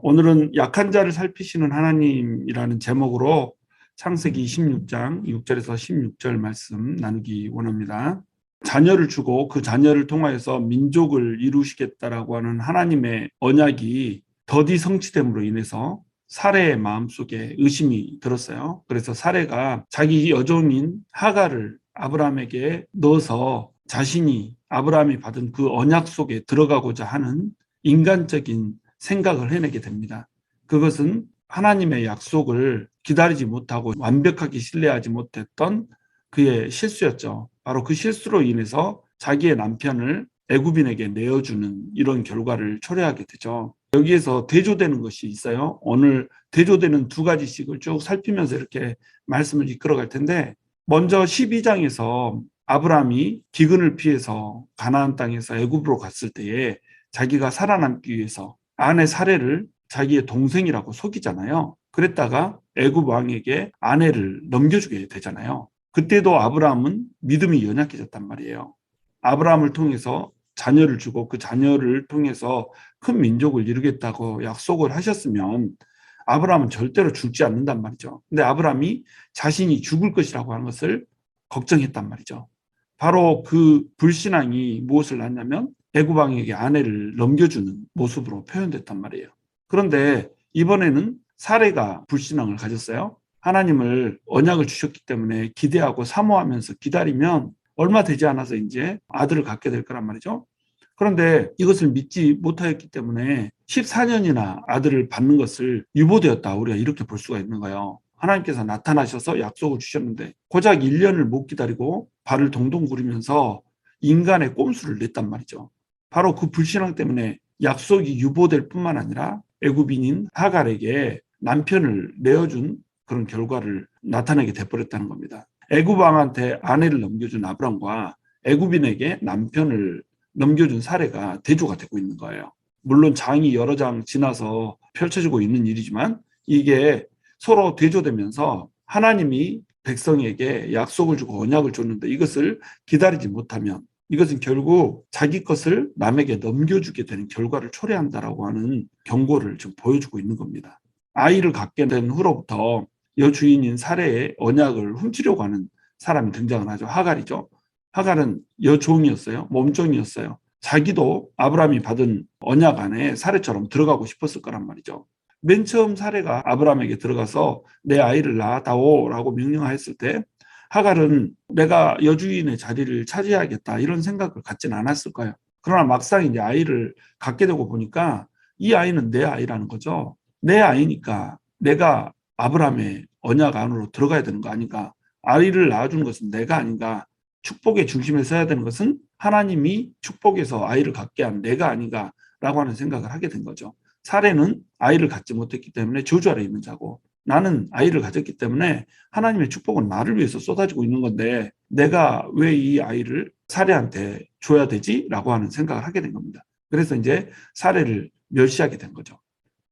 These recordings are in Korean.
오늘은 약한 자를 살피시는 하나님이라는 제목으로 창세기 26장 6절에서 16절 말씀 나누기 원합니다. 자녀를 주고 그 자녀를 통하여서 민족을 이루시겠다라고 하는 하나님의 언약이 더디 성취됨으로 인해서 사레의 마음속에 의심이 들었어요. 그래서 사레가 자기 여종인 하갈을 아브라함에게 넣어서 자신이 아브라함이 받은 그 언약 속에 들어가고자 하는 인간적인 생각을 해내게 됩니다. 그것은 하나님의 약속을 기다리지 못하고 완벽하게 신뢰하지 못했던 그의 실수였죠. 바로 그 실수로 인해서 자기의 남편을 애굽인에게 내어주는 이런 결과를 초래하게 되죠. 여기에서 대조되는 것이 있어요. 오늘 대조되는 두 가지씩을 쭉 살피면서 이렇게 말씀을 이끌어갈 텐데, 먼저 12장에서 아브라함이 기근을 피해서 가나안 땅에서 애굽으로 갔을 때에 자기가 살아남기 위해서 아내 사레를 자기의 동생이라고 속이잖아요. 그랬다가 애굽 왕에게 아내를 넘겨주게 되잖아요. 그때도 아브라함은 믿음이 연약해졌단 말이에요. 아브라함을 통해서 자녀를 주고 그 자녀를 통해서 큰 민족을 이루겠다고 약속을 하셨으면 아브라함은 절대로 죽지 않는단 말이죠. 근데 아브라함이 자신이 죽을 것이라고 하는 것을 걱정했단 말이죠. 바로 그 불신앙이 무엇을 낳냐면 애굽 왕에게 아내를 넘겨주는 모습으로 표현됐단 말이에요. 그런데 이번에는 사레가 불신앙을 가졌어요. 하나님을 언약을 주셨기 때문에 기대하고 사모하면서 기다리면 얼마 되지 않아서 이제 아들을 갖게 될 거란 말이죠. 그런데 이것을 믿지 못하였기 때문에 14년이나 아들을 받는 것을 유보되었다. 우리가 이렇게 볼 수가 있는 거예요. 하나님께서 나타나셔서 약속을 주셨는데 고작 1년을 못 기다리고 발을 동동 구르면서 인간의 꼼수를 냈단 말이죠. 바로 그 불신앙 때문에 약속이 유보될 뿐만 아니라 애굽인인 하갈에게 남편을 내어준 그런 결과를 나타내게 돼버렸다는 겁니다. 애굽 왕한테 아내를 넘겨준 아브람과 애굽인에게 남편을 넘겨준 사례가 대조가 되고 있는 거예요. 물론 장이 여러 장 지나서 펼쳐지고 있는 일이지만 이게 서로 대조되면서 하나님이 백성에게 약속을 주고 언약을 줬는데 이것을 기다리지 못하면 이것은 결국 자기 것을 남에게 넘겨주게 되는 결과를 초래한다라고 하는 경고를 지금 보여주고 있는 겁니다. 아이를 갖게 된 후로부터 여주인인 사레의 언약을 훔치려고 하는 사람이 등장을 하죠. 하갈이죠. 하갈은 여종이었어요. 몸종이었어요. 자기도 아브라함이 받은 언약 안에 사레처럼 들어가고 싶었을 거란 말이죠. 맨 처음 사레가 아브라함에게 들어가서 내 아이를 낳아다오라고 명령하였을 때 하갈은 내가 여주인의 자리를 차지해야겠다 이런 생각을 갖진 않았을 거예요. 그러나 막상 이제 아이를 갖게 되고 보니까 이 아이는 내 아이라는 거죠. 내 아이니까 내가 아브라함의 언약 안으로 들어가야 되는 거 아닌가. 아이를 낳아준 것은 내가 아닌가. 축복의 중심에 서야 되는 것은 하나님이 축복해서 아이를 갖게 한 내가 아닌가라고 하는 생각을 하게 된 거죠. 사례는 아이를 갖지 못했기 때문에 저주 아래 있는 자고 나는 아이를 가졌기 때문에 하나님의 축복은 나를 위해서 쏟아지고 있는 건데 내가 왜 이 아이를 사례한테 줘야 되지? 라고 하는 생각을 하게 된 겁니다. 그래서 이제 사례를 멸시하게 된 거죠.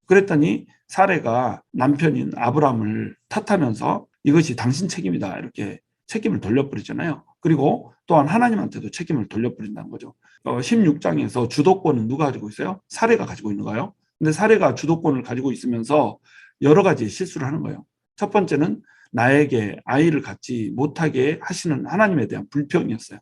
그랬더니 사례가 남편인 아브람을 탓하면서 이것이 당신 책임이다 이렇게 책임을 돌려버리잖아요. 그리고 또한 하나님한테도 책임을 돌려버린다는 거죠. 16장에서 주도권은 누가 가지고 있어요? 사례가 가지고 있는 거예요. 근데 사례가 주도권을 가지고 있으면서 여러 가지 실수를 하는 거예요. 첫 번째는 나에게 아이를 갖지 못하게 하시는 하나님에 대한 불평이었어요.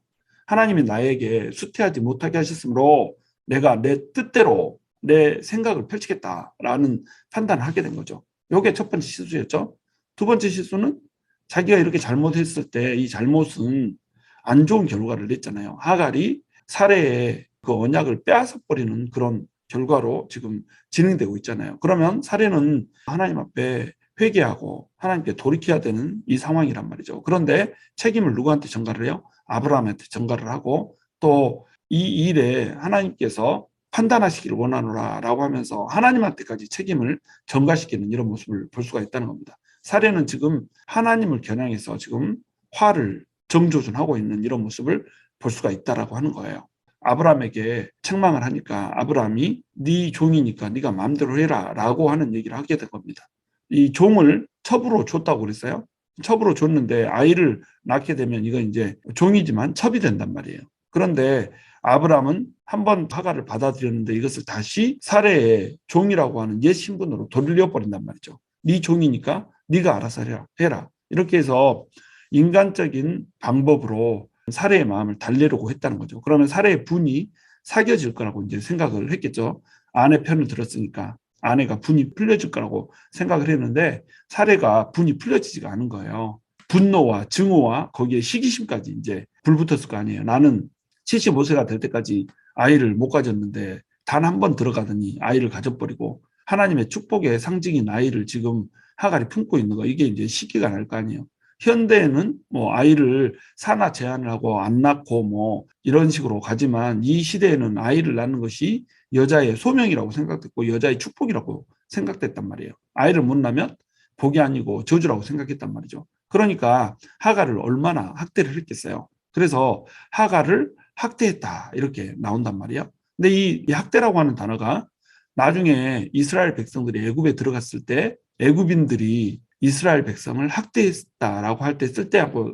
하나님이 나에게 수태하지 못하게 하셨으므로 내가 내 뜻대로 내 생각을 펼치겠다라는 판단을 하게 된 거죠. 이게 첫 번째 실수였죠. 두 번째 실수는 자기가 이렇게 잘못했을 때 이 잘못은 안 좋은 결과를 냈잖아요. 하갈이 사례의 그 언약을 빼앗아 버리는 그런 결과로 지금 진행되고 있잖아요. 그러면 사례는 하나님 앞에 회개하고 하나님께 돌이켜야 되는 이 상황이란 말이죠. 그런데 책임을 누구한테 전가를 해요? 아브라함한테 전가를 하고 또 이 일에 하나님께서 판단하시기를 원하노라 라고 하면서 하나님한테까지 책임을 전가시키는 이런 모습을 볼 수가 있다는 겁니다. 사례는 지금 하나님을 겨냥해서 지금 화를 정조준하고 있는 이런 모습을 볼 수가 있다라고 하는 거예요. 아브라함에게 책망을 하니까 아브라함이 네 종이니까 네가 마음대로 해라 라고 하는 얘기를 하게 된 겁니다. 이 종을 첩으로 줬다고 그랬어요. 첩으로 줬는데 아이를 낳게 되면 이건 이제 종이지만 첩이 된단 말이에요. 그런데 아브라함은 한 번 하갈을 받아들였는데 이것을 다시 사례의 종이라고 하는 옛 신분으로 돌려버린단 말이죠. 네 종이니까 네가 알아서 해라. 이렇게 해서 인간적인 방법으로 사례의 마음을 달래려고 했다는 거죠. 그러면 사례의 분이 사겨질 거라고 이제 생각을 했겠죠. 아내 편을 들었으니까 아내가 분이 풀려질 거라고 생각을 했는데 사례가 분이 풀려지지가 않은 거예요. 분노와 증오와 거기에 시기심까지 이제 불붙었을 거 아니에요. 나는 75세가 될 때까지 아이를 못 가졌는데 단 한 번 들어가더니 아이를 가져버리고 하나님의 축복의 상징인 아이를 지금 하갈이 품고 있는 거, 이게 이제 시기가 날 거 아니에요. 현대에는 뭐 아이를 산하 제한을 하고 안 낳고 뭐 이런 식으로 가지만 이 시대에는 아이를 낳는 것이 여자의 소명이라고 생각됐고 여자의 축복이라고 생각됐단 말이에요. 아이를 못 낳으면 복이 아니고 저주라고 생각했단 말이죠. 그러니까 하갈을 얼마나 학대를 했겠어요. 그래서 하갈을 학대했다 이렇게 나온단 말이에요. 근데 이 학대라고 하는 단어가 나중에 이스라엘 백성들이 애굽에 들어갔을 때 애굽인들이 이스라엘 백성을 학대했다라고 할 때 쓸 때하고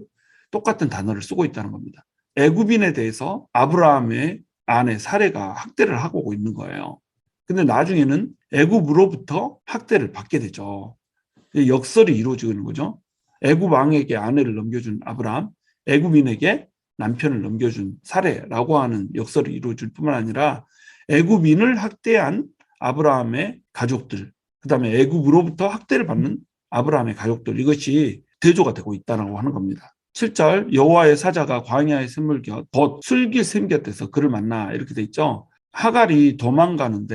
똑같은 단어를 쓰고 있다는 겁니다. 애굽인에 대해서 아브라함의 아내 사레가 학대를 하고 있는 거예요. 근데 나중에는 애굽으로부터 학대를 받게 되죠. 역설이 이루어지는 거죠. 애굽 왕에게 아내를 넘겨준 아브라함, 애굽인에게 남편을 넘겨준 사레라고 하는 역설이 이루어질 뿐만 아니라 애굽인을 학대한 아브라함의 가족들, 그다음에 애굽으로부터 학대를 받는 아브라함의 가족들, 이것이 대조가 되고 있다고 하는 겁니다. 7절 여호와의 사자가 광야의 샘물곁 돛 슬깃 곁에서 그를 만나 이렇게 돼 있죠. 하갈이 도망가는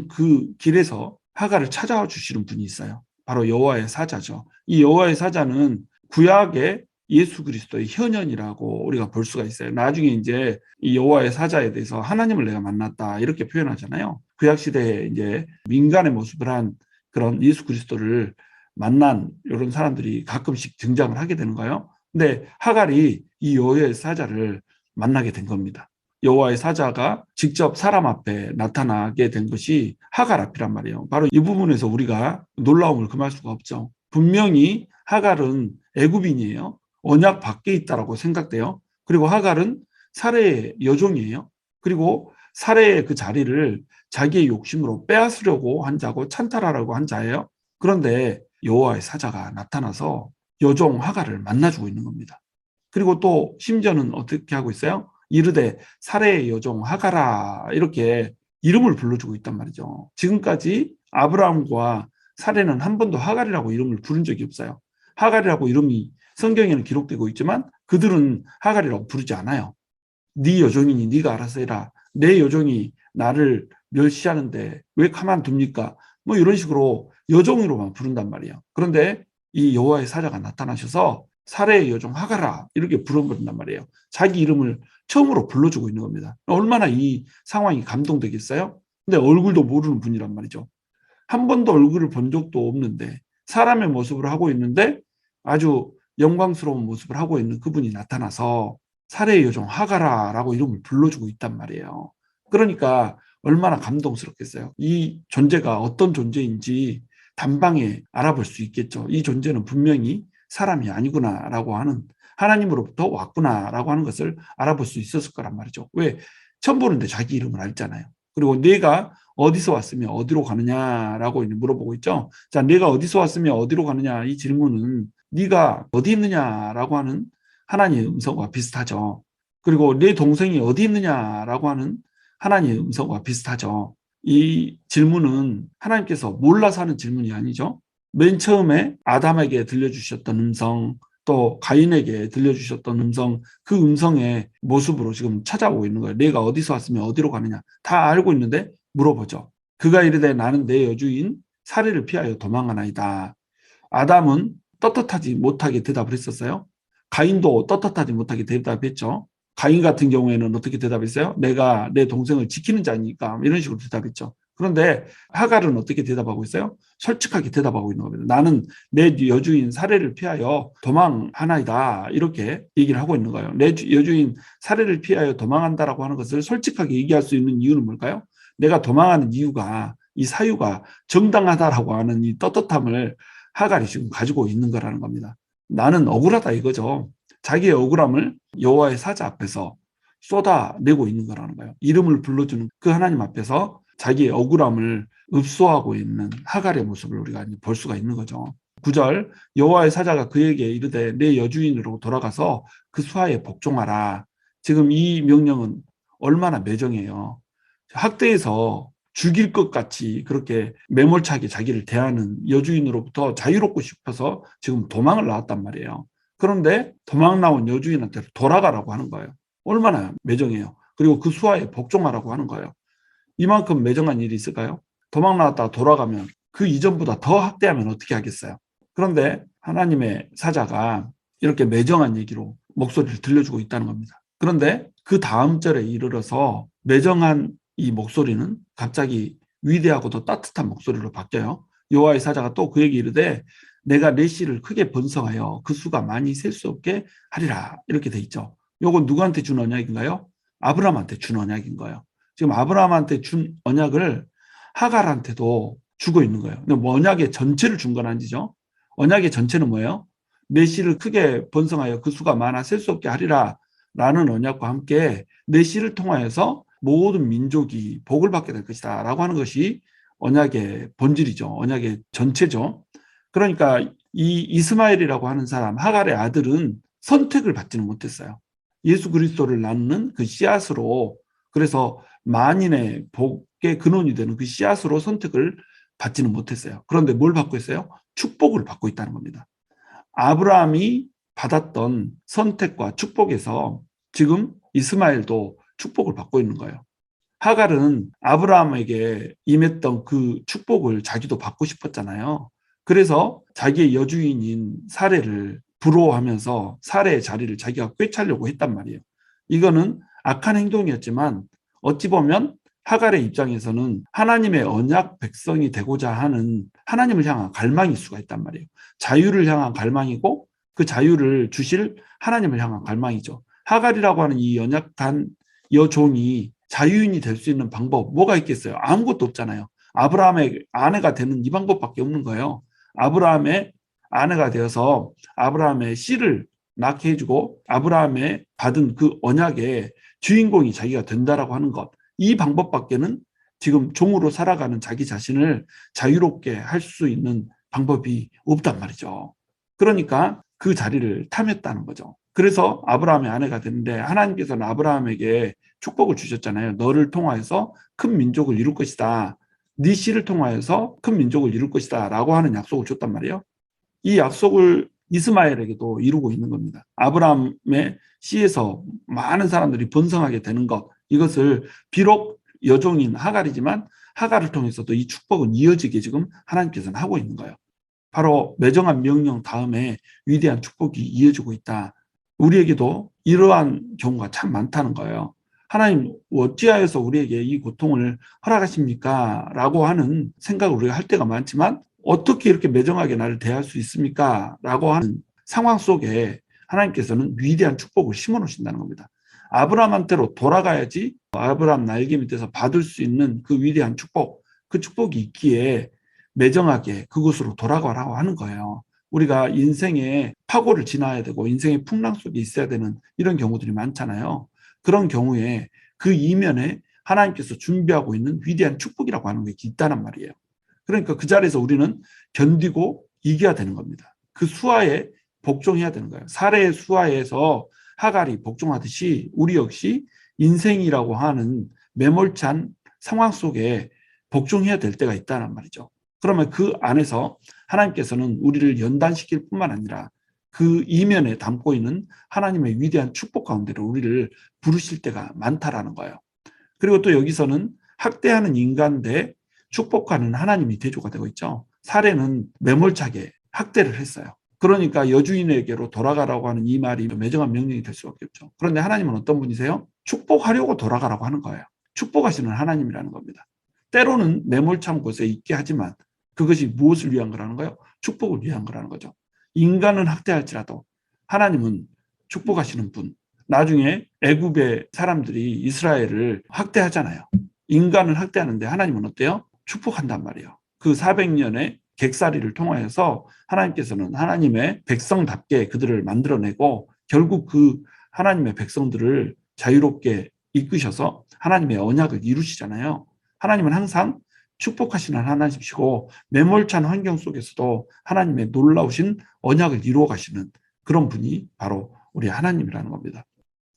그 길에서 하갈을 찾아와 주시는 분이 있어요. 바로 여호와의 사자죠. 이 여호와의 사자는 구약의 예수 그리스도의 현현이라고 우리가 볼 수가 있어요. 나중에 이제 이 여호와의 사자에 대해서 하나님을 내가 만났다 이렇게 표현하잖아요. 구약 시대에 이제 민간의 모습을 한 그런 예수 그리스도를 만난 이런 사람들이 가끔씩 등장을 하게 되는 거예요. 근데 하갈이 이 여호와의 사자를 만나게 된 겁니다. 여호와의 사자가 직접 사람 앞에 나타나게 된 것이 하갈 앞이란 말이에요. 바로 이 부분에서 우리가 놀라움을 금할 수가 없죠. 분명히 하갈은 애굽인이에요. 언약 밖에 있다라고 생각돼요. 그리고 하갈은 사레의 여종이에요. 그리고 사레의 그 자리를 자기의 욕심으로 빼앗으려고 한 자고 찬탈하려고 한 자예요. 그런데 여호와의 사자가 나타나서 여종 하갈을 만나주고 있는 겁니다. 그리고 또 심지어는 어떻게 하고 있어요? 이르되 사레의 여종 하갈아 이렇게 이름을 불러주고 있단 말이죠. 지금까지 아브라함과 사레는 한 번도 하갈이라고 이름을 부른 적이 없어요. 하갈이라고 이름이 성경에는 기록되고 있지만 그들은 하갈이라고 부르지 않아요. 네 여종이니 네가 알아서 해라. 내 여종이 나를 멸시하는데 왜 가만둡니까? 뭐 이런 식으로 여종으로만 부른단 말이에요. 그런데 이 여호와의 사자가 나타나셔서 사레의 여종 하갈아 이렇게 부르는단 말이에요. 자기 이름을 처음으로 불러주고 있는 겁니다. 얼마나 이 상황이 감동되겠어요? 근데 얼굴도 모르는 분이란 말이죠. 한 번도 얼굴을 본 적도 없는데 사람의 모습을 하고 있는데 아주 영광스러운 모습을 하고 있는 그분이 나타나서 사레의 여종 하갈아라고 이름을 불러주고 있단 말이에요. 그러니까 얼마나 감동스럽겠어요. 이 존재가 어떤 존재인지 단방에 알아볼 수 있겠죠. 이 존재는 분명히 사람이 아니구나라고 하는, 하나님으로부터 왔구나라고 하는 것을 알아볼 수 있었을 거란 말이죠. 왜? 처음 보는데 자기 이름을 알잖아요. 그리고 내가 어디서 왔으며 어디로 가느냐라고 물어보고 있죠. 자, 내가 어디서 왔으며 어디로 가느냐 이 질문은 네가 어디 있느냐라고 하는 하나님의 음성과 비슷하죠. 그리고 내 동생이 어디 있느냐라고 하는 하나님의 음성과 비슷하죠. 이 질문은 하나님께서 몰라서 하는 질문이 아니죠. 맨 처음에 아담에게 들려주셨던 음성, 또 가인에게 들려주셨던 음성, 그 음성의 모습으로 지금 찾아오고 있는 거예요. 내가 어디서 왔으면 어디로 가느냐 다 알고 있는데 물어보죠. 그가 이르되 나는 내 여주인 사례를 피하여 도망하나이다. 아담은 떳떳하지 못하게 대답을 했었어요. 가인도 떳떳하지 못하게 대답했죠. 가인 같은 경우에는 어떻게 대답했어요? 내가 내 동생을 지키는 자니까 이런 식으로 대답했죠. 그런데 하갈은 어떻게 대답하고 있어요? 솔직하게 대답하고 있는 겁니다. 나는 내 여주인 사례를 피하여 도망하나이다 이렇게 얘기를 하고 있는 거예요. 내 여주인 사례를 피하여 도망한다라고 하는 것을 솔직하게 얘기할 수 있는 이유는 뭘까요? 내가 도망하는 이유가, 이 사유가 정당하다라고 하는 이 떳떳함을 하갈이 지금 가지고 있는 거라는 겁니다. 나는 억울하다 이거죠. 자기의 억울함을 여호와의 사자 앞에서 쏟아내고 있는 거라는 거예요. 이름을 불러주는 그 하나님 앞에서 자기의 억울함을 읍소하고 있는 하갈의 모습을 우리가 볼 수가 있는 거죠. 9절 여호와의 사자가 그에게 이르되 내 여주인으로 돌아가서 그 수하에 복종하라. 지금 이 명령은 얼마나 매정해요. 학대에서 죽일 것 같이 그렇게 매몰차게 자기를 대하는 여주인으로부터 자유롭고 싶어서 지금 도망을 나왔단 말이에요. 그런데 도망 나온 여주인한테 돌아가라고 하는 거예요. 얼마나 매정해요. 그리고 그 수하에 복종하라고 하는 거예요. 이만큼 매정한 일이 있을까요? 도망 나왔다가 돌아가면 그 이전보다 더 학대하면 어떻게 하겠어요? 그런데 하나님의 사자가 이렇게 매정한 얘기로 목소리를 들려주고 있다는 겁니다. 그런데 그 다음 절에 이르러서 매정한 이 목소리는 갑자기 위대하고도 따뜻한 목소리로 바뀌어요. 여호와의 사자가 또 그에게 이르되 내가 내 씨를 크게 번성하여 그 수가 많이 셀 수 없게 하리라. 이렇게 돼 있죠. 요건 누구한테 준 언약인가요? 아브라함한테 준 언약인 거예요. 지금 아브라함한테 준 언약을 하갈한테도 주고 있는 거예요. 근데 뭐 언약의 전체를 준 건 아니죠. 언약의 전체는 뭐예요? 내 씨를 크게 번성하여 그 수가 많아 셀 수 없게 하리라 라는 언약과 함께 내 씨를 통하여서 모든 민족이 복을 받게 될 것이다 라고 하는 것이 언약의 본질이죠. 언약의 전체죠. 그러니까 이 이스마엘이라고 하는 사람, 하갈의 아들은 선택을 받지는 못했어요. 예수 그리스도를 낳는 그 씨앗으로, 그래서 만인의 복의 근원이 되는 그 씨앗으로 선택을 받지는 못했어요. 그런데 뭘 받고 있어요? 축복을 받고 있다는 겁니다. 아브라함이 받았던 선택과 축복에서 지금 이스마엘도 축복을 받고 있는 거예요. 하갈은 아브라함에게 임했던 그 축복을 자기도 받고 싶었잖아요. 그래서 자기의 여주인인 사레를 부러워하면서 사레의 자리를 자기가 꿰차려고 했단 말이에요. 이거는 악한 행동이었지만 어찌 보면 하갈의 입장에서는 하나님의 언약 백성이 되고자 하는 하나님을 향한 갈망일 수가 있단 말이에요. 자유를 향한 갈망이고 그 자유를 주실 하나님을 향한 갈망이죠. 하갈이라고 하는 이 연약한 여종이 자유인이 될 수 있는 방법 뭐가 있겠어요? 아무것도 없잖아요. 아브라함의 아내가 되는 이 방법밖에 없는 거예요. 아브라함의 아내가 되어서 아브라함의 씨를 낳게 해주고 아브라함의 받은 그 언약의 주인공이 자기가 된다라고 하는 것, 이 방법밖에는 지금 종으로 살아가는 자기 자신을 자유롭게 할 수 있는 방법이 없단 말이죠. 그러니까 그 자리를 탐했다는 거죠. 그래서 아브라함의 아내가 되는데 하나님께서는 아브라함에게 축복을 주셨잖아요. 너를 통하여서 큰 민족을 이룰 것이다. 네 씨를 통하여서 큰 민족을 이룰 것이다 라고 하는 약속을 줬단 말이에요. 이 약속을 이스마엘에게도 이루고 있는 겁니다. 아브라함의 씨에서 많은 사람들이 번성하게 되는 것, 이것을 비록 여종인 하갈이지만 하갈을 통해서도 이 축복은 이어지게 지금 하나님께서는 하고 있는 거예요. 바로 매정한 명령 다음에 위대한 축복이 이어지고 있다. 우리에게도 이러한 경우가 참 많다는 거예요. 하나님 어찌하여서 우리에게 이 고통을 허락하십니까? 라고 하는 생각을 우리가 할 때가 많지만 어떻게 이렇게 매정하게 나를 대할 수 있습니까? 라고 하는 상황 속에 하나님께서는 위대한 축복을 심어 놓으신다는 겁니다. 아브라함한테로 돌아가야지 아브라함 날개 밑에서 받을 수 있는 그 위대한 축복, 그 축복이 있기에 매정하게 그곳으로 돌아가라고 하는 거예요. 우리가 인생의 파고를 지나야 되고 인생의 풍랑 속에 있어야 되는 이런 경우들이 많잖아요. 그런 경우에 그 이면에 하나님께서 준비하고 있는 위대한 축복이라고 하는 게 있다는 말이에요. 그러니까 그 자리에서 우리는 견디고 이겨야 되는 겁니다. 그 수하에 복종해야 되는 거예요. 사례의 수하에서 하갈이 복종하듯이 우리 역시 인생이라고 하는 매몰찬 상황 속에 복종해야 될 때가 있다는 말이죠. 그러면 그 안에서 하나님께서는 우리를 연단시킬 뿐만 아니라 그 이면에 담고 있는 하나님의 위대한 축복 가운데로 우리를 부르실 때가 많다라는 거예요. 그리고 또 여기서는 학대하는 인간 대 축복하는 하나님이 대조가 되고 있죠. 사례는 매몰차게 학대를 했어요. 그러니까 여주인에게로 돌아가라고 하는 이 말이 매정한 명령이 될 수밖에 없죠. 그런데 하나님은 어떤 분이세요? 축복하려고 돌아가라고 하는 거예요. 축복하시는 하나님이라는 겁니다. 때로는 매몰찬 곳에 있게 하지만 그것이 무엇을 위한 거라는 거예요? 축복을 위한 거라는 거죠. 인간은 학대할지라도 하나님은 축복하시는 분. 나중에 애굽의 사람들이 이스라엘을 학대하잖아요. 인간을 학대하는데 하나님은 어때요? 축복한단 말이에요. 그 400년의 객살이를 통하여서 하나님께서는 하나님의 백성답게 그들을 만들어내고 결국 그 하나님의 백성들을 자유롭게 이끄셔서 하나님의 언약을 이루시잖아요. 하나님은 항상 축복하시는 하나님이시고 매몰찬 환경 속에서도 하나님의 놀라우신 언약을 이루어 가시는 그런 분이 바로 우리 하나님이라는 겁니다.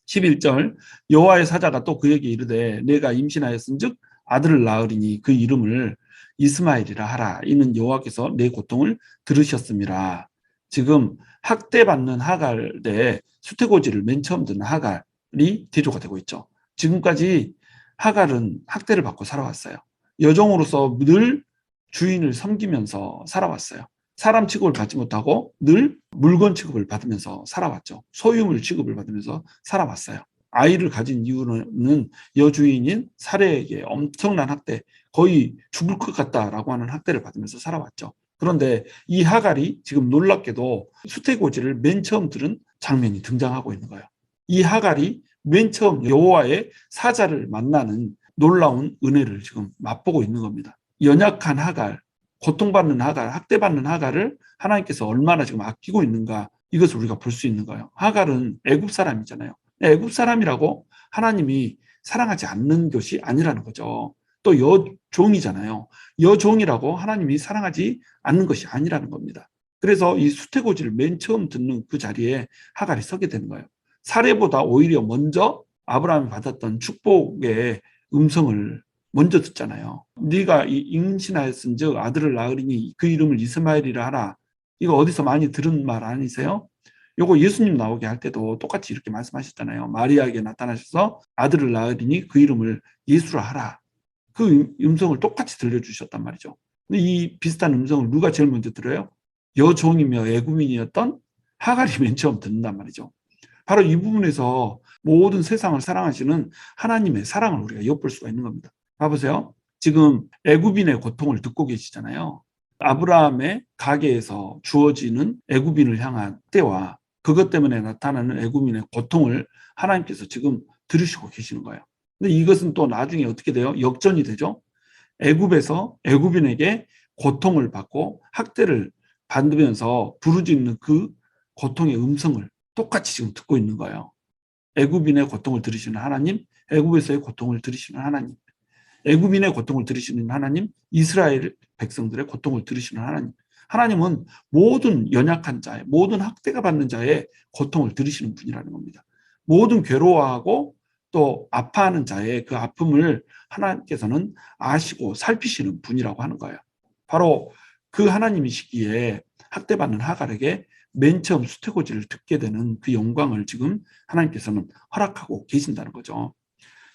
11절 여호와의 사자가 또 그에게 이르되 내가 임신하였은즉 아들을 낳으리니 그 이름을 이스마엘이라 하라. 이는 여호와께서 내 고통을 들으셨음이라. 지금 학대받는 하갈 대 수태고지를 맨 처음 듣는 하갈이 대조가 되고 있죠. 지금까지 하갈은 학대를 받고 살아왔어요. 여종으로서 늘 주인을 섬기면서 살아왔어요. 사람 취급을 받지 못하고 늘 물건 취급을 받으면서 살아왔죠. 소유물 취급을 받으면서 살아왔어요. 아이를 가진 이유는 여주인인 사례에게 엄청난 학대, 거의 죽을 것 같다라고 하는 학대를 받으면서 살아왔죠. 그런데 이 하갈이 지금 놀랍게도 수태고지를 맨 처음 들은 장면이 등장하고 있는 거예요. 이 하갈이 맨 처음 여호와의 사자를 만나는 놀라운 은혜를 지금 맛보고 있는 겁니다. 연약한 하갈, 고통받는 하갈, 학대받는 하갈을 하나님께서 얼마나 지금 아끼고 있는가, 이것을 우리가 볼 수 있는 거예요. 하갈은 애굽 사람이잖아요. 애굽 사람이라고 하나님이 사랑하지 않는 것이 아니라는 거죠. 또 여종이잖아요. 여종이라고 하나님이 사랑하지 않는 것이 아니라는 겁니다. 그래서 이 수태고지를 맨 처음 듣는 그 자리에 하갈이 서게 되는 거예요. 사례보다 오히려 먼저 아브라함이 받았던 축복의 음성을 먼저 듣잖아요. 네가 임신하였은즉 아들을 낳으리니 그 이름을 이스마엘이라 하라. 이거 어디서 많이 들은 말 아니세요? 요거 예수님 나오게 할 때도 똑같이 이렇게 말씀하셨잖아요. 마리아에게 나타나셔서 아들을 낳으리니 그 이름을 예수라 하라. 그 음성을 똑같이 들려주셨단 말이죠. 근데 이 비슷한 음성을 누가 제일 먼저 들어요? 여종이며 애굽인이었던 하갈이 맨 처음 듣는단 말이죠. 바로 이 부분에서 모든 세상을 사랑하시는 하나님의 사랑을 우리가 엿볼 수가 있는 겁니다. 봐보세요. 지금 애굽인의 고통을 듣고 계시잖아요. 아브라함의 가계에서 주어지는 애굽인을 향한 때와 그것 때문에 나타나는 애굽인의 고통을 하나님께서 지금 들으시고 계시는 거예요. 근데 이것은 또 나중에 어떻게 돼요? 역전이 되죠. 애굽에서 애굽인에게 고통을 받고 학대를 받으면서 부르짖는 그 고통의 음성을 똑같이 지금 듣고 있는 거예요. 애굽인의 고통을 들으시는 하나님, 애굽에서의 고통을 들으시는 하나님, 애굽인의 고통을 들으시는 하나님, 이스라엘 백성들의 고통을 들으시는 하나님. 하나님은 모든 연약한 자의, 모든 학대가 받는 자의 고통을 들으시는 분이라는 겁니다. 모든 괴로워하고 또 아파하는 자의 그 아픔을 하나님께서는 아시고 살피시는 분이라고 하는 거예요. 바로 그 하나님이시기에 학대받는 하갈에게 맨 처음 수태고지를 듣게 되는 그 영광을 지금 하나님께서는 허락하고 계신다는 거죠.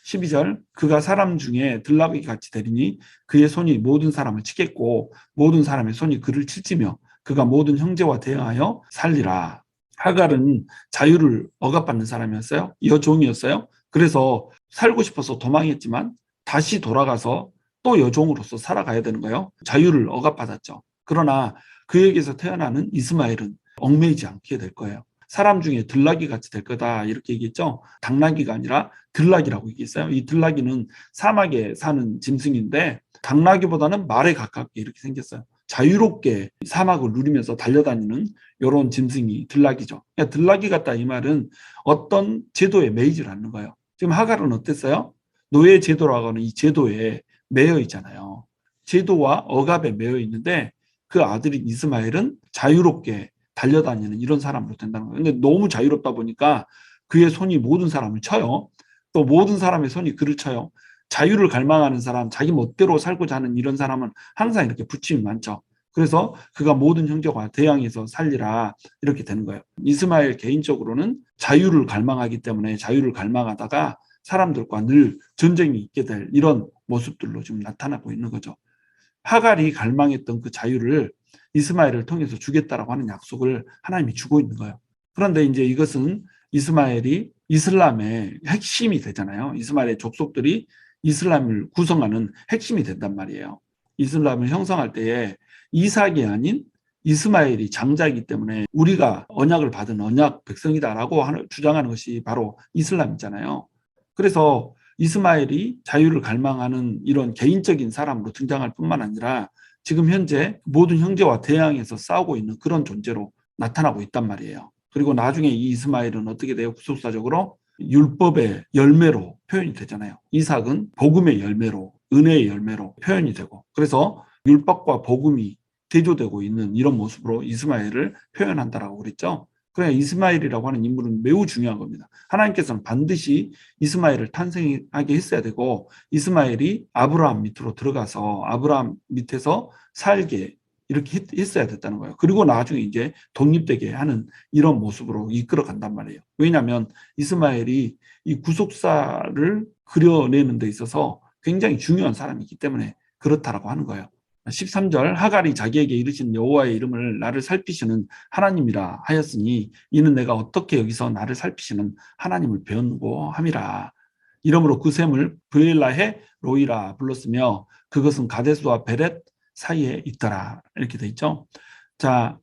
12절 그가 사람 중에 들나귀 같이 되리니 그의 손이 모든 사람을 치겠고 모든 사람의 손이 그를 칠지며 그가 모든 형제와 대항하여 살리라. 하갈은 자유를 억압받는 사람이었어요. 여종이었어요. 그래서 살고 싶어서 도망했지만 다시 돌아가서 또 여종으로서 살아가야 되는 거예요. 자유를 억압받았죠. 그러나 그에게서 태어나는 이스마엘은 얽매이지 않게 될 거예요. 사람 중에 들나귀 같이 될 거다 이렇게 얘기했죠. 당나귀가 아니라 들나귀라고 얘기했어요. 이 들나귀는 사막에 사는 짐승인데 당나귀보다는 말에 가깝게 이렇게 생겼어요. 자유롭게 사막을 누리면서 달려다니는 이런 짐승이 들나귀죠. 그러니까 들나귀 같다 이 말은 어떤 제도에 매이질 않는 거예요. 지금 하갈은 어땠어요? 노예 제도라고 하는 이 제도에 매여 있잖아요. 제도와 억압에 매여 있는데 그 아들인 이스마엘은 자유롭게 달려다니는 이런 사람으로 된다는 거예요. 근데 너무 자유롭다 보니까 그의 손이 모든 사람을 쳐요. 또 모든 사람의 손이 그를 쳐요. 자유를 갈망하는 사람, 자기 멋대로 살고자 하는 이런 사람은 항상 이렇게 부침이 많죠. 그래서 그가 모든 형제와 대항해서 살리라 이렇게 되는 거예요. 이스마엘 개인적으로는 자유를 갈망하기 때문에 자유를 갈망하다가 사람들과 늘 전쟁이 있게 될 이런 모습들로 지금 나타나고 있는 거죠. 하갈이 갈망했던 그 자유를 이스마엘을 통해서 주겠다라고 하는 약속을 하나님이 주고 있는 거예요. 그런데 이제 이것은 이스마엘이 이슬람의 핵심이 되잖아요. 이스마엘의 족속들이 이슬람을 구성하는 핵심이 된단 말이에요. 이슬람을 형성할 때에 이삭이 아닌 이스마엘이 장자이기 때문에 우리가 언약을 받은 언약 백성이다라고 주장하는 것이 바로 이슬람이잖아요. 그래서 이스마엘이 자유를 갈망하는 이런 개인적인 사람으로 등장할 뿐만 아니라 지금 현재 모든 형제와 대항해서 싸우고 있는 그런 존재로 나타나고 있단 말이에요. 그리고 나중에 이 이스마엘은 어떻게 돼요? 구속사적으로 율법의 열매로 표현이 되잖아요. 이삭은 복음의 열매로, 은혜의 열매로 표현이 되고, 그래서 율법과 복음이 대조되고 있는 이런 모습으로 이스마엘을 표현한다라고 그랬죠. 그러니까 이스마엘이라고 하는 인물은 매우 중요한 겁니다. 하나님께서는 반드시 이스마엘을 탄생하게 했어야 되고, 이스마엘이 아브라함 밑으로 들어가서 아브라함 밑에서 살게 이렇게 했어야 됐다는 거예요. 그리고 나중에 이제 독립되게 하는 이런 모습으로 이끌어 간단 말이에요. 왜냐하면 이스마엘이 이 구속사를 그려내는 데 있어서 굉장히 중요한 사람이기 때문에 그렇다라고 하는 거예요. 13절 하갈이 자기에게 이르신 여호와의 이름을 나를 살피시는 하나님이라 하였으니 이는 내가 어떻게 여기서 나를 살피시는 하나님을 배우고 함이라. 이러므로 그 샘을 브엘라헤 로이라 불렀으며 그것은 가데스와 베렛 사이에 있더라. 이렇게 돼 있죠. 자,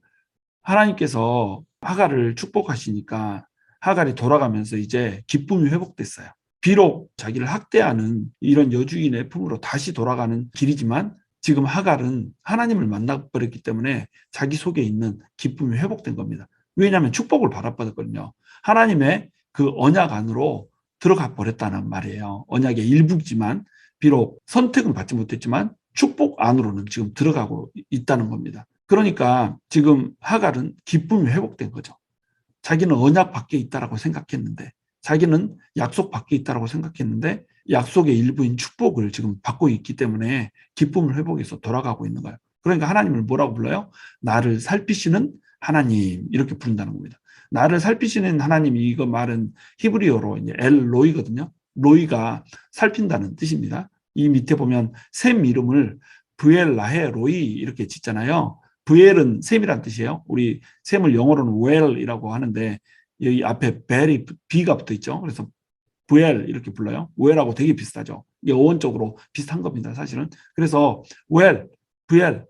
하나님께서 하갈을 축복하시니까 하갈이 돌아가면서 이제 기쁨이 회복됐어요. 비록 자기를 학대하는 이런 여주인의 품으로 다시 돌아가는 길이지만 지금 하갈은 하나님을 만나버렸기 때문에 자기 속에 있는 기쁨이 회복된 겁니다. 왜냐하면 축복을 받았거든요. 하나님의 그 언약 안으로 들어가 버렸다는 말이에요. 언약의 일부지만 비록 선택은 받지 못했지만 축복 안으로는 지금 들어가고 있다는 겁니다. 그러니까 지금 하갈은 기쁨이 회복된 거죠. 자기는 언약 밖에 있다라고 생각했는데, 자기는 약속 밖에 있다라고 생각했는데 약속의 일부인 축복을 지금 받고 있기 때문에 기쁨을 회복해서 돌아가고 있는 거예요. 그러니까 하나님을 뭐라고 불러요? 나를 살피시는 하나님, 이렇게 부른다는 겁니다. 나를 살피시는 하나님이, 이거 말은 히브리어로 이제 엘 로이거든요. 로이가 살핀다는 뜻입니다. 이 밑에 보면 샘 이름을 브엘 라헤 로이 이렇게 짓잖아요. 브엘은 샘이란 뜻이에요. 우리 샘을 영어로는 웰이라고 하는데 여기 앞에 벨이 B가 붙어 있죠. 그래서 브엘 이렇게 불러요. 웰하고 되게 비슷하죠. 이게 어원적으로 비슷한 겁니다, 사실은. 그래서 웰, 브엘,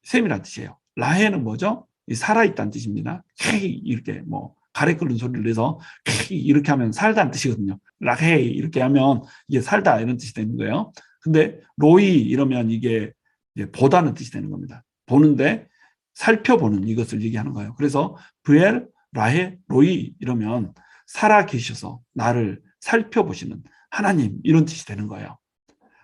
샘이란 뜻이에요. 라헤는 뭐죠? 살아있다는 뜻입니다. 이렇게 뭐 가래 끓는 소리를 내서 이렇게 하면 살다는 뜻이거든요. 라헤 이렇게 하면 이게 살다 이런 뜻이 되는 거예요. 근데 로이 이러면 이게 보다는 뜻이 되는 겁니다. 보는데 살펴보는 이것을 얘기하는 거예요. 그래서 브엘, 라헤, 로이 이러면 살아 계셔서 나를 살펴보시는 하나님, 이런 뜻이 되는 거예요.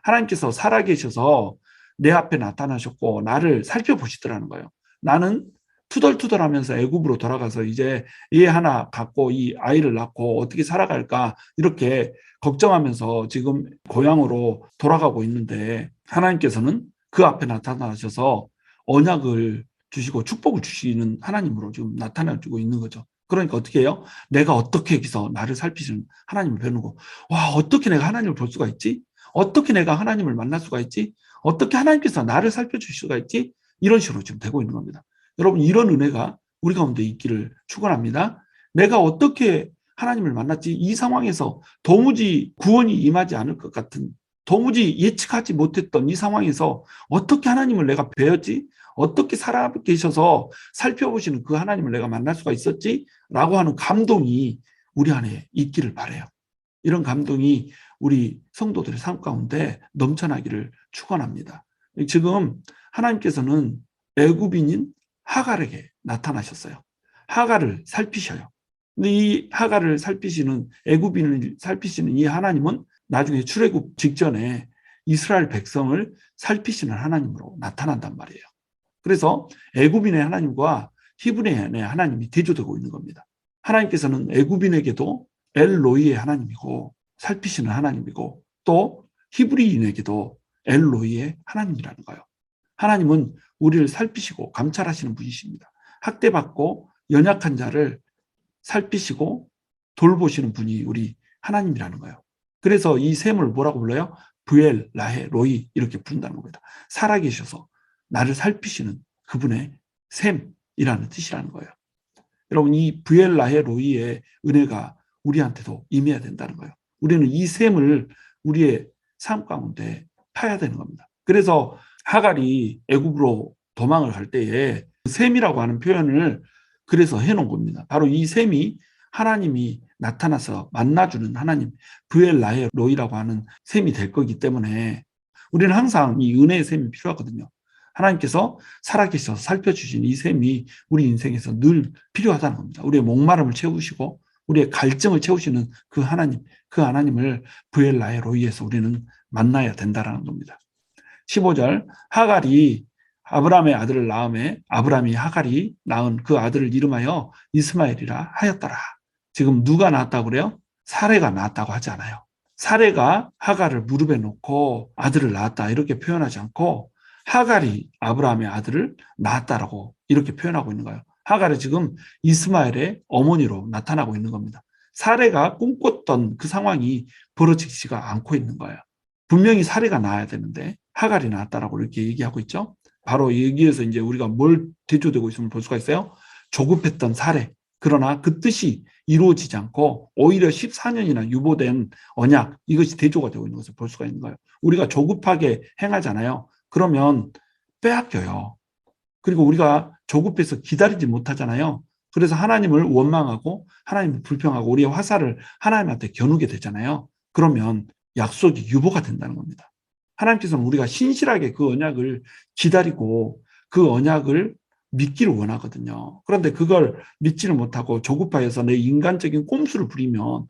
하나님께서 살아 계셔서 내 앞에 나타나셨고 나를 살펴보시더라는 거예요. 나는 투덜투덜하면서 애굽으로 돌아가서 이제 얘 하나 갖고 이 아이를 낳고 어떻게 살아갈까 이렇게 걱정하면서 지금 고향으로 돌아가고 있는데 하나님께서는 그 앞에 나타나셔서 언약을 주시고 축복을 주시는 하나님으로 지금 나타나주고 있는 거죠. 그러니까 어떻게 해요? 내가 어떻게 여기서 나를 살피시는 하나님을 배우고, 와, 어떻게 내가 하나님을 볼 수가 있지? 어떻게 내가 하나님을 만날 수가 있지? 어떻게 하나님께서 나를 살펴줄 수가 있지? 이런 식으로 지금 되고 있는 겁니다. 여러분, 이런 은혜가 우리 가운데 있기를 축원합니다. 내가 어떻게 하나님을 만났지? 이 상황에서 도무지 구원이 임하지 않을 것 같은, 도무지 예측하지 못했던 이 상황에서 어떻게 하나님을 내가 배웠지? 어떻게 살아 계셔서 살펴보시는 그 하나님을 내가 만날 수가 있었지? 라고 하는 감동이 우리 안에 있기를 바라요. 이런 감동이 우리 성도들의 삶 가운데 넘쳐나기를 축원합니다. 지금 하나님께서는 애굽인인 하갈에게 나타나셨어요. 하갈을 살피셔요. 근데 이 하갈을 살피시는, 애굽인을 살피시는 이 하나님은 나중에 출애굽 직전에 이스라엘 백성을 살피시는 하나님으로 나타난단 말이에요. 그래서 애굽인의 하나님과 히브리인의 하나님이 대조되고 있는 겁니다. 하나님께서는 애굽인에게도 엘로이의 하나님이고 살피시는 하나님이고 또 히브리인에게도 엘로이의 하나님이라는 거예요. 하나님은 우리를 살피시고 감찰하시는 분이십니다. 학대받고 연약한 자를 살피시고 돌보시는 분이 우리 하나님이라는 거예요. 그래서 이 셈을 뭐라고 불러요? 브엘, 라헤, 로이 이렇게 부른다는 겁니다. 살아계셔서 나를 살피시는 그분의 셈이라는 뜻이라는 거예요. 여러분, 이 브엘, 라헤, 로이의 은혜가 우리한테도 임해야 된다는 거예요. 우리는 이 셈을 우리의 삶 가운데 파야 되는 겁니다. 그래서 하갈이 애굽으로 도망을 갈 때에 셈이라고 하는 표현을 그래서 해놓은 겁니다. 바로 이 셈이 하나님이 나타나서 만나주는 하나님, 브엘, 라헤, 로이라고 하는 셈이 될 거기 때문에 우리는 항상 이 은혜의 셈이 필요하거든요. 하나님께서 살아계셔서 살펴주신 이 셈이 우리 인생에서 늘 필요하다는 겁니다. 우리의 목마름을 채우시고 우리의 갈증을 채우시는 그 하나님을 브엘라의 로이에서 우리는 만나야 된다라는 겁니다. 15절, 하갈이 아브라함의 아들을 낳음에 아브라함이 하갈이 낳은 그 아들을 이름하여 이스마엘이라 하였더라. 지금 누가 낳았다고 그래요? 사레가 낳았다고 하지 않아요. 사레가 하갈을 무릎에 놓고 아들을 낳았다 이렇게 표현하지 않고 하갈이 아브라함의 아들을 낳았다라고 이렇게 표현하고 있는 거예요. 하갈이 지금 이스마엘의 어머니로 나타나고 있는 겁니다. 사레가 꿈꿨던 그 상황이 벌어지지가 않고 있는 거예요. 분명히 사레가 낳아야 되는데 하갈이 낳았다라고 이렇게 얘기하고 있죠. 바로 여기에서 이제 우리가 뭘 대조되고 있음을 볼 수가 있어요. 조급했던 사레. 그러나 그 뜻이 이루어지지 않고 오히려 14년이나 유보된 언약, 이것이 대조가 되고 있는 것을 볼 수가 있는 거예요. 우리가 조급하게 행하잖아요. 그러면 빼앗겨요. 그리고 우리가 조급해서 기다리지 못하잖아요. 그래서 하나님을 원망하고 하나님을 불평하고 우리의 화살을 하나님한테 겨누게 되잖아요. 그러면 약속이 유보가 된다는 겁니다. 하나님께서는 우리가 신실하게 그 언약을 기다리고 그 언약을 믿기를 원하거든요. 그런데 그걸 믿지를 못하고 조급하여서 내 인간적인 꼼수를 부리면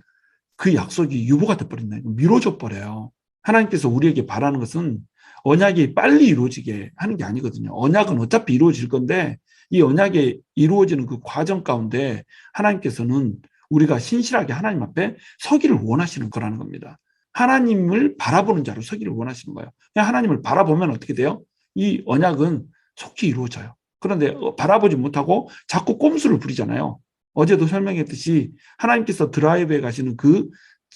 그 약속이 유보가 돼버린다. 미뤄져 버려요. 하나님께서 우리에게 바라는 것은 언약이 빨리 이루어지게 하는 게 아니거든요. 언약은 어차피 이루어질 건데 이 언약이 이루어지는 그 과정 가운데 하나님께서는 우리가 신실하게 하나님 앞에 서기를 원하시는 거라는 겁니다. 하나님을 바라보는 자로 서기를 원하시는 거예요. 그냥 하나님을 바라보면 어떻게 돼요? 이 언약은 속히 이루어져요. 그런데 바라보지 못하고 자꾸 꼼수를 부리잖아요. 어제도 설명했듯이 하나님께서 드라이브에 가시는 그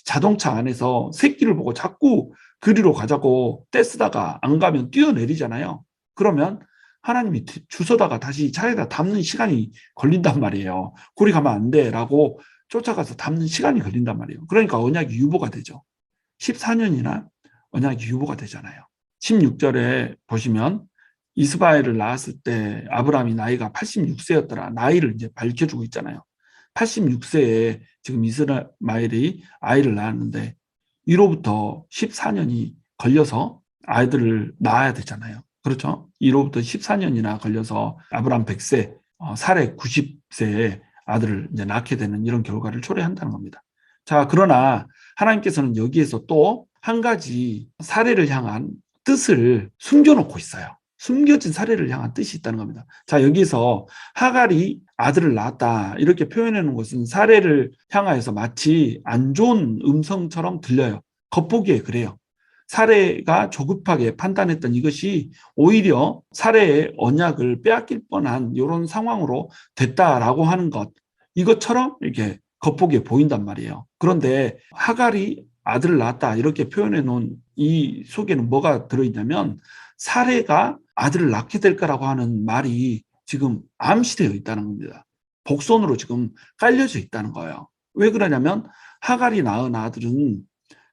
자동차 안에서 새끼를 보고 자꾸 그리로 가자고 떼쓰다가 안 가면 뛰어내리잖아요. 그러면 하나님이 주워다가 다시 차에다 담는 시간이 걸린단 말이에요. 그리 가면 안 돼라고 쫓아가서 담는 시간이 걸린단 말이에요. 그러니까 언약이 유보가 되죠. 14년이나 언약이 유보가 되잖아요. 16절에 보시면 이스마엘을 낳았을 때 아브라함이 나이가 86세였더라. 나이를 이제 밝혀주고 있잖아요. 86세에 지금 이스마엘이 아이를 낳았는데 이로부터 14년이 걸려서 아이들을 낳아야 되잖아요. 그렇죠? 이로부터 14년이나 걸려서 아브라함 100세, 사레 90세에 아들을 이제 낳게 되는 이런 결과를 초래한다는 겁니다. 자, 그러나 하나님께서는 여기에서 또 한 가지 사레를 향한 뜻을 숨겨놓고 있어요. 숨겨진 사례를 향한 뜻이 있다는 겁니다. 자, 여기서 하갈이 아들을 낳았다 이렇게 표현해 놓은 것은 사례를 향하여서 마치 안 좋은 음성처럼 들려요. 겉보기에 그래요. 사례가 조급하게 판단했던 이것이 오히려 사례의 언약을 빼앗길 뻔한 이런 상황으로 됐다라고 하는 것, 이것처럼 이렇게 겉보기에 보인단 말이에요. 그런데 하갈이 아들을 낳았다 이렇게 표현해 놓은 이 속에는 뭐가 들어있냐면 사례가 아들을 낳게 될 거라고 하는 말이 지금 암시되어 있다는 겁니다. 복선으로 지금 깔려져 있다는 거예요. 왜 그러냐면 하갈이 낳은 아들은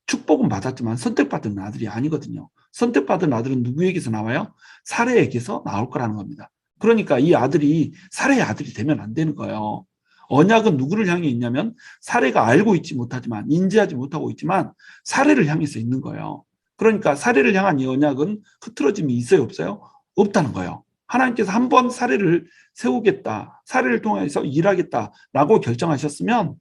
축복은 받았지만 선택받은 아들이 아니거든요. 선택받은 아들은 누구에게서 나와요? 사례에게서 나올 거라는 겁니다. 그러니까 이 아들이 사례의 아들이 되면 안 되는 거예요. 언약은 누구를 향해 있냐면 사례가 알고 있지 못하지만 인지하지 못하고 있지만 사례를 향해서 있는 거예요. 그러니까 사례를 향한 이 언약은 흐트러짐이 있어요, 없어요? 없다는 거예요. 하나님께서 한 번 사례를 세우겠다, 사례를 통해서 일하겠다라고 결정하셨으면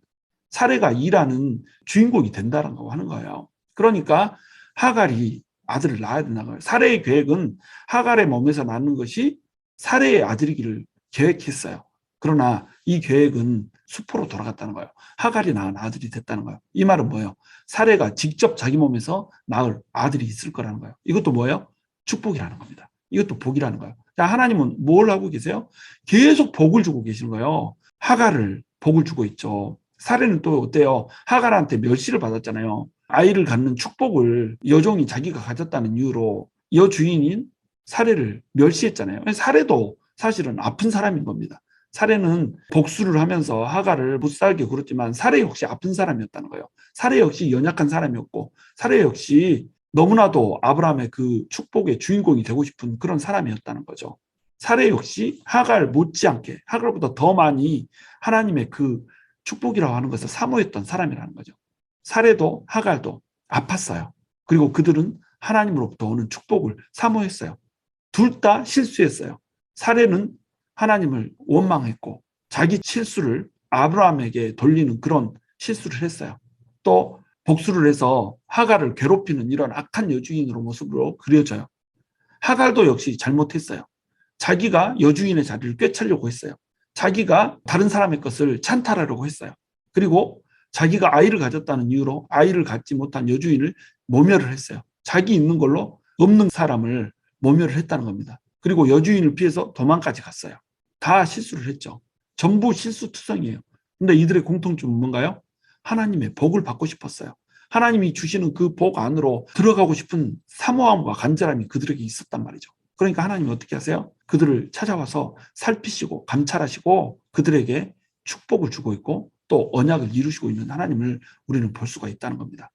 사례가 일하는 주인공이 된다는 거 하는 거예요. 그러니까 하갈이 아들을 낳아야 된다는 거예요. 사례의 계획은 하갈의 몸에서 낳는 것이 사례의 아들이기를 계획했어요. 그러나 이 계획은 수포로 돌아갔다는 거예요. 하갈이 낳은 아들이 됐다는 거예요. 이 말은 뭐예요? 사례가 직접 자기 몸에서 낳을 아들이 있을 거라는 거예요. 이것도 뭐예요? 축복이라는 겁니다. 이것도 복이라는 거예요. 자, 하나님은 뭘 하고 계세요? 계속 복을 주고 계시는 거예요. 하갈을 복을 주고 있죠. 사례는 또 어때요? 하갈한테 멸시를 받았잖아요. 아이를 갖는 축복을 여종이 자기가 가졌다는 이유로 여주인인 사례를 멸시했잖아요. 사례도 사실은 아픈 사람인 겁니다. 사례는 복수를 하면서 하갈을 못살게 굴었지만 사례 역시 아픈 사람이었다는 거예요. 사례 역시 연약한 사람이었고 사례 역시 너무나도 아브라함의 그 축복의 주인공이 되고 싶은 그런 사람이었다는 거죠. 사례 역시 하갈 못지않게 하갈보다 더 많이 하나님의 그 축복이라고 하는 것을 사모했던 사람이라는 거죠. 사례도 하갈도 아팠어요. 그리고 그들은 하나님으로부터 오는 축복을 사모했어요. 둘 다 실수했어요. 사례는 하나님을 원망했고 자기 실수를 아브라함에게 돌리는 그런 실수를 했어요. 또 복수를 해서 하갈을 괴롭히는 이런 악한 여주인으로 모습으로 그려져요. 하갈도 역시 잘못했어요. 자기가 여주인의 자리를 꿰차려고 했어요. 자기가 다른 사람의 것을 찬탈하려고 했어요. 그리고 자기가 아이를 가졌다는 이유로 아이를 갖지 못한 여주인을 모멸을 했어요. 자기 있는 걸로 없는 사람을 모멸을 했다는 겁니다. 그리고 여주인을 피해서 도망까지 갔어요. 다 실수를 했죠. 전부 실수투성이에요. 근데 이들의 공통점은 뭔가요? 하나님의 복을 받고 싶었어요. 하나님이 주시는 그 복 안으로 들어가고 싶은 사모함과 간절함이 그들에게 있었단 말이죠. 그러니까 하나님이 어떻게 하세요? 그들을 찾아와서 살피시고 감찰하시고 그들에게 축복을 주고 있고 또 언약을 이루시고 있는 하나님을 우리는 볼 수가 있다는 겁니다.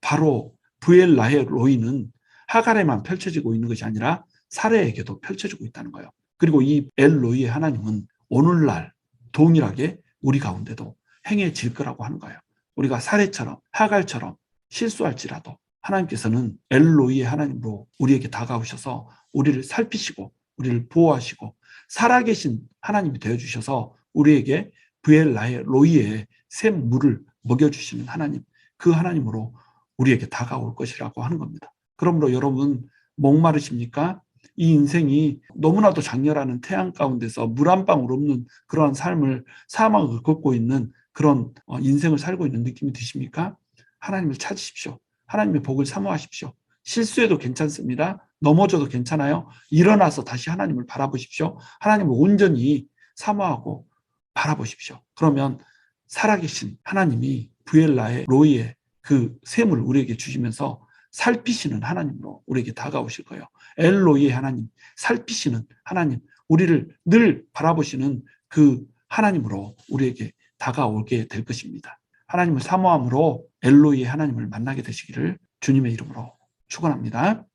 바로 브엘라헬 로이는 하갈에만 펼쳐지고 있는 것이 아니라 사레에게도 펼쳐지고 있다는 거예요. 그리고 이 엘로이의 하나님은 오늘날 동일하게 우리 가운데도 행해질 거라고 하는 거예요. 우리가 사레처럼 하갈처럼 실수할지라도 하나님께서는 엘로이의 하나님으로 우리에게 다가오셔서 우리를 살피시고 우리를 보호하시고 살아계신 하나님이 되어주셔서 우리에게 브엘라헬 로이의 샘물을 먹여주시는 하나님, 그 하나님으로 우리에게 다가올 것이라고 하는 겁니다. 그러므로 여러분 목마르십니까? 이 인생이 너무나도 장렬하는 태양 가운데서 물 한 방울 없는 그러한 삶을 사막을 걷고 있는 그런 인생을 살고 있는 느낌이 드십니까? 하나님을 찾으십시오. 하나님의 복을 사모하십시오. 실수해도 괜찮습니다. 넘어져도 괜찮아요. 일어나서 다시 하나님을 바라보십시오. 하나님을 온전히 사모하고 바라보십시오. 그러면 살아계신 하나님이 브엘라의 로이의 그 샘을 우리에게 주시면서 살피시는 하나님으로 우리에게 다가오실 거예요. 엘로이의 하나님, 살피시는 하나님, 우리를 늘 바라보시는 그 하나님으로 우리에게 다가오게 될 것입니다. 하나님을 사모함으로 엘로이의 하나님을 만나게 되시기를 주님의 이름으로 축원합니다.